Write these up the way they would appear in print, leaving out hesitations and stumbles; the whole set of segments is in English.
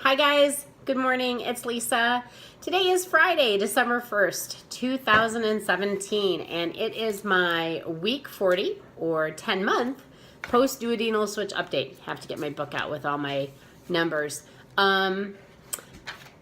Hi guys, good morning, it's Lisa. Today is Friday, December 1st, 2017, and it is my week 40 or 10-month Post Duodenal Switch update. Have to get my book out with all my numbers. I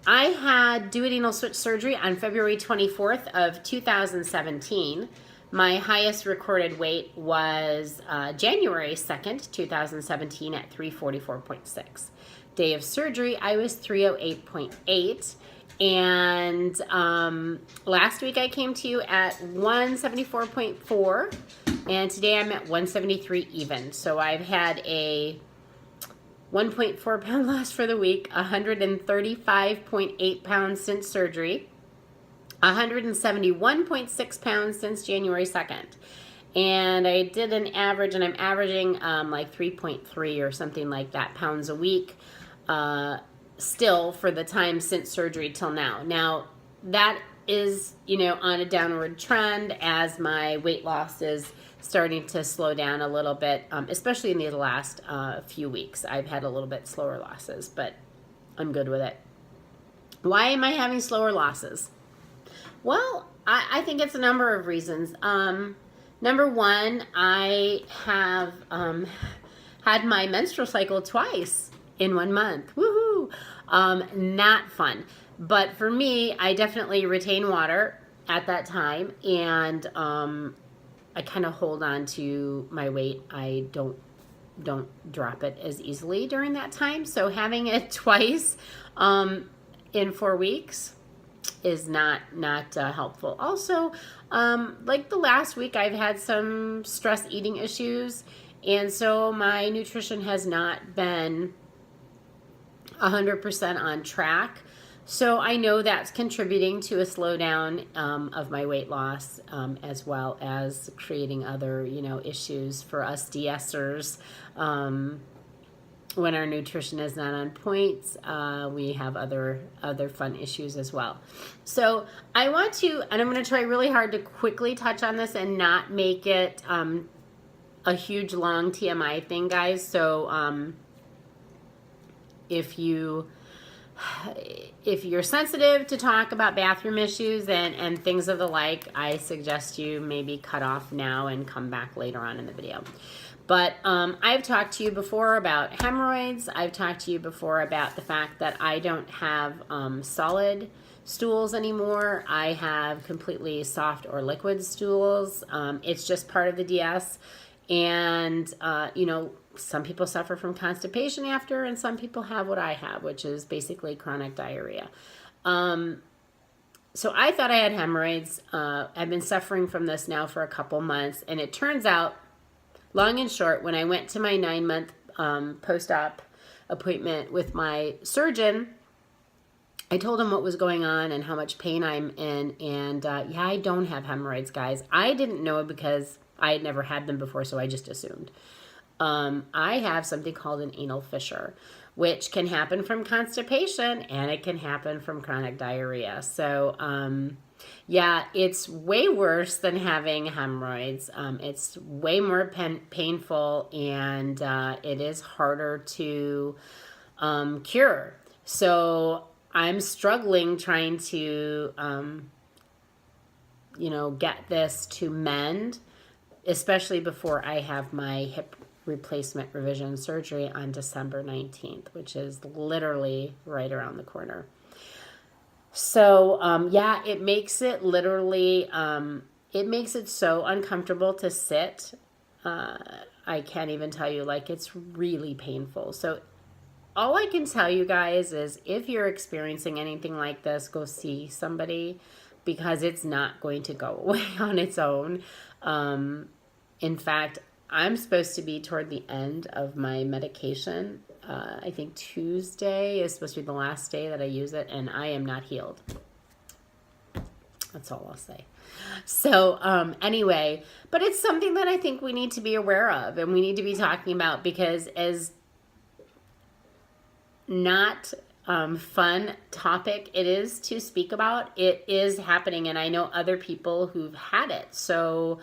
had duodenal switch surgery on February 24th of 2017. My highest recorded weight was January 2nd, 2017 at 344.6. Day of surgery, I was 308.8. And last week I came to you at 174.4. And today I'm at 173 even. So I've had a 1.4 pound loss for the week, 135.8 pounds since surgery, 171.6 pounds since January 2nd. And I did an average, and I'm averaging like 3.3 or something like that pounds a week still for the time since surgery till now. Now, that is, on a downward trend as my weight loss is starting to slow down a little bit, especially in the last few weeks. I've had a little bit slower losses, but I'm good with it. Why am I having slower losses? Well, I think it's a number of reasons. Number one, I have had my menstrual cycle twice in 1 month. Woohoo! Not fun. But for me, I definitely retain water at that time, and I kind of hold on to my weight. I don't drop it as easily during that time. So having it twice in 4 weeks is not helpful. Also, like the last week, I've had some stress eating issues, and so my nutrition has not been 100% on track. So I know that's contributing to a slowdown of my weight loss, as well as creating other, issues for us DSers. When our nutrition is not on point, we have other fun issues as well. So I want to, and I'm going to try really hard to quickly touch on this and not make it a huge long TMI thing, guys. So if you're sensitive to talk about bathroom issues and things of the like, I suggest you maybe cut off now and come back later on in the video. But I've talked to you before about hemorrhoids. I've talked to you before about the fact that I don't have solid stools anymore. I have completely soft or liquid stools. It's just part of the DS. And, some people suffer from constipation after, and some people have what I have, which is basically chronic diarrhea. So I thought I had hemorrhoids. I've been suffering from this now for a couple months, and it turns out, long and short, when I went to my 9-month post-op appointment with my surgeon, I told him what was going on and how much pain I'm in, and yeah, I don't have hemorrhoids, guys. I didn't know because I had never had them before, so I just assumed. I have something called an anal fissure, which can happen from constipation, and it can happen from chronic diarrhea. So, yeah, it's way worse than having hemorrhoids. It's way more painful, and it is harder to cure. So I'm struggling trying to, get this to mend, especially before I have my hip replacement revision surgery on December 19th, which is literally right around the corner. So, yeah, it makes it literally, it makes it so uncomfortable to sit. I can't even tell you, like, it's really painful. So all I can tell you guys is if you're experiencing anything like this, go see somebody, because it's not going to go away on its own. In fact, I'm supposed to be toward the end of my medication. I think Tuesday is supposed to be the last day that I use it, and I am not healed. That's all I'll say. So anyway, but it's something that I think we need to be aware of, and we need to be talking about, because as not fun topic it is to speak about, it is happening, and I know other people who've had it. So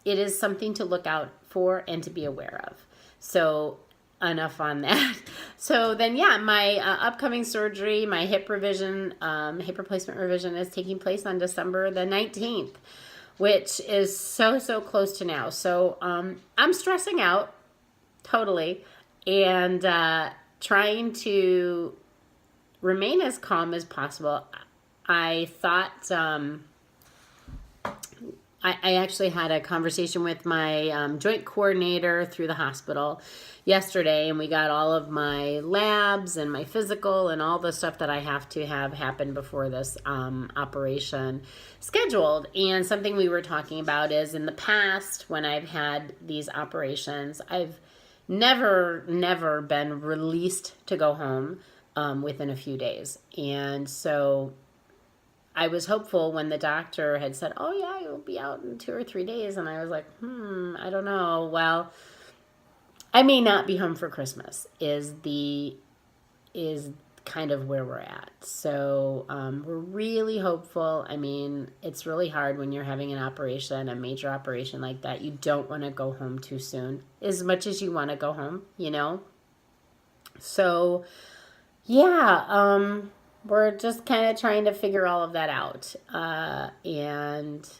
it is something to look out for and to be aware of. So enough on that. So then, yeah, my upcoming surgery, my hip revision, hip replacement revision is taking place on December the 19th, which is so, so close to now. So I'm stressing out totally and trying to remain as calm as possible. I thought I actually had a conversation with my joint coordinator through the hospital yesterday, and we got all of my labs and my physical and all the stuff that I have to have happen before this operation scheduled. And something we were talking about is in the past, when I've had these operations, I've never been released to go home within a few days. And so I was hopeful when the doctor had said, oh yeah, you'll be out in 2 or 3 days. And I was like, I don't know. Well, I may not be home for Christmas is kind of where we're at. So we're really hopeful. I mean, it's really hard when you're having an operation, a major operation like that. You don't want to go home too soon, as much as you want to go home, you know? So yeah, we're just kind of trying to figure all of that out. And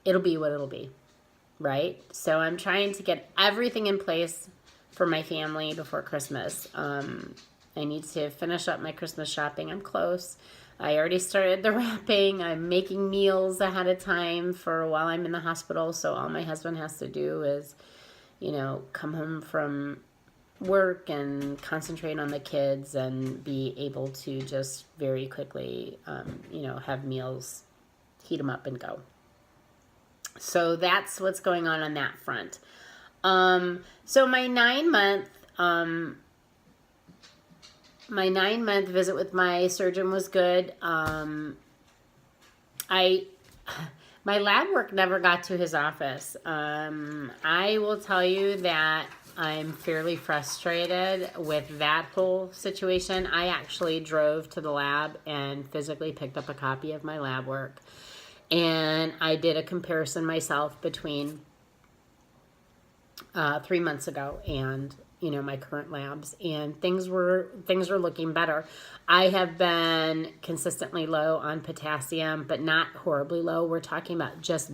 it'll be what it'll be, right? So I'm trying to get everything in place for my family before Christmas. I need to finish up my Christmas shopping. I'm close. I already started the wrapping. I'm making meals ahead of time for while I'm in the hospital. So all my husband has to do is, you know, come home from work and concentrate on the kids and be able to just very quickly, you know, have meals, heat them up and go. So that's what's going on that front. So my 9-month visit with my surgeon was good. My lab work never got to his office. I will tell you that I'm fairly frustrated with that whole situation. I actually drove to the lab and physically picked up a copy of my lab work. And I did a comparison myself between 3 months ago and, you know, my current labs, and things were looking better. I have been consistently low on potassium, but not horribly low. We're talking about just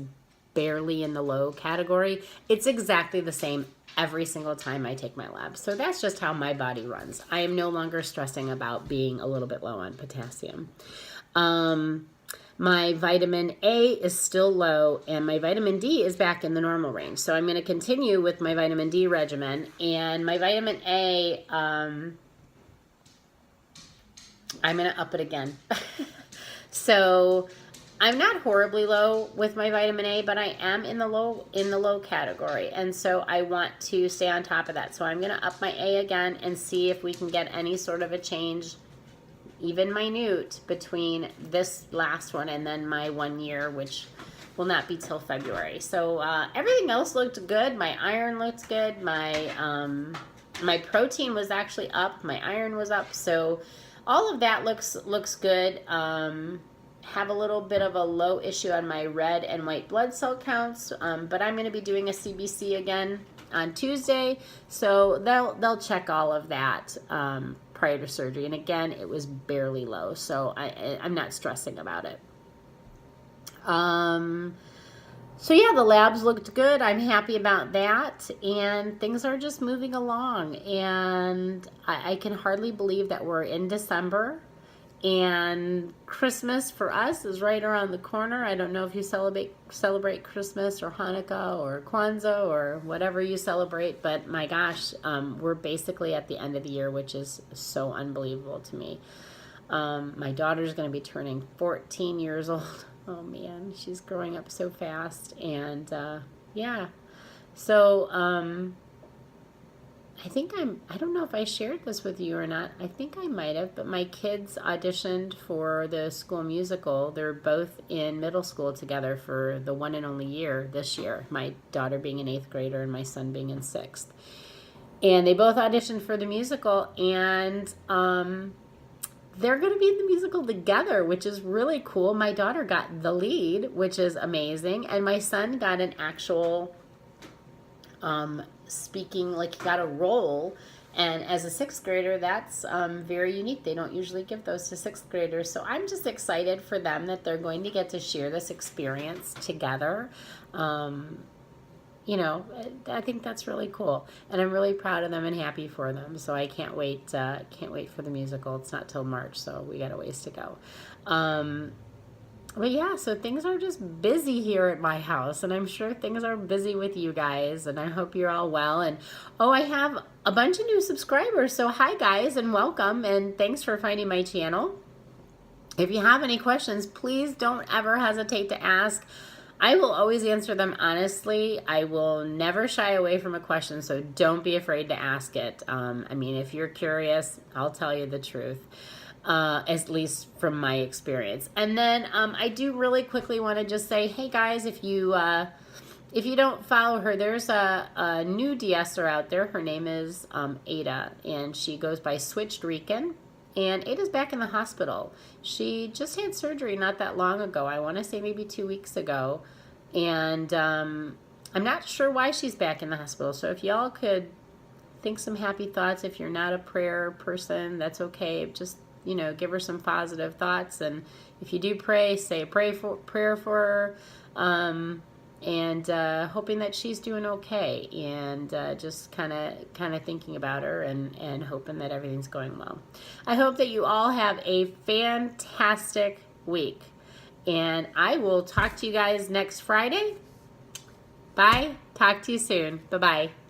barely in the low category. It's exactly the same every single time I take my labs. So that's just how my body runs. I am no longer stressing about being a little bit low on potassium. My vitamin A is still low, and my vitamin D is back in the normal range. So I'm going to continue with my vitamin D regimen. And my vitamin A, I'm going to up it again. So I'm not horribly low with my vitamin A, but I am in the low category. And so I want to stay on top of that. So I'm going to up my A again and see if we can get any sort of a change, even minute, between this last one and then my 1 year, which will not be till February. So everything else looked good. My iron looked good. My protein was actually up. My iron was up. So all of that looks good. Have a little bit of a low issue on my red and white blood cell counts, but I'm going to be doing a CBC again on Tuesday, so they'll check all of that prior to surgery. And again, it was barely low, so I'm not stressing about it. So yeah, the labs looked good. I'm happy about that, and things are just moving along. And I can hardly believe that we're in December. And Christmas for us is right around the corner. I don't know if you celebrate Christmas or Hanukkah or Kwanzaa or whatever you celebrate, but my gosh, we're basically at the end of the year, which is so unbelievable to me. My daughter's going to be turning 14 years old. Oh man, she's growing up so fast. And yeah, so I don't know if I shared this with you or not. I think I might have, but my kids auditioned for the school musical. They're both in middle school together for the one and only year this year, my daughter being an 8th grader and my son being in 6th. And they both auditioned for the musical, and they're going to be in the musical together, which is really cool. My daughter got the lead, which is amazing, and my son got an actual speaking like you got a role. And as a sixth grader, that's very unique. They don't usually give those to sixth graders. So I'm just excited for them that they're going to get to share this experience together. You know, I think that's really cool, and I'm really proud of them and happy for them. So I can't wait for the musical. It's not till March, so we got a ways to go. But yeah, so things are just busy here at my house, and I'm sure things are busy with you guys, and I hope you're all well. And oh, I have a bunch of new subscribers, so hi guys, and welcome, and thanks for finding my channel. If you have any questions, please don't ever hesitate to ask. I will always answer them honestly. I will never shy away from a question, so don't be afraid to ask it. I mean, if you're curious, I'll tell you the truth, at least from my experience. And then I do really quickly want to just say, hey guys, if you don't follow her, there's a new de-esser out there. Her name is Ada, and she goes by Switched Rican. And Ada's back in the hospital. She just had surgery not that long ago. I want to say maybe 2 weeks ago. And I'm not sure why she's back in the hospital. So if y'all could think some happy thoughts. If you're not a prayer person, that's okay. Just, you know, give her some positive thoughts. And if you do pray, say a prayer for her. And hoping that she's doing okay, and just kind of thinking about her and hoping that everything's going well. I hope that you all have a fantastic week, and I will talk to you guys next Friday. Bye. Talk to you soon. Bye-bye.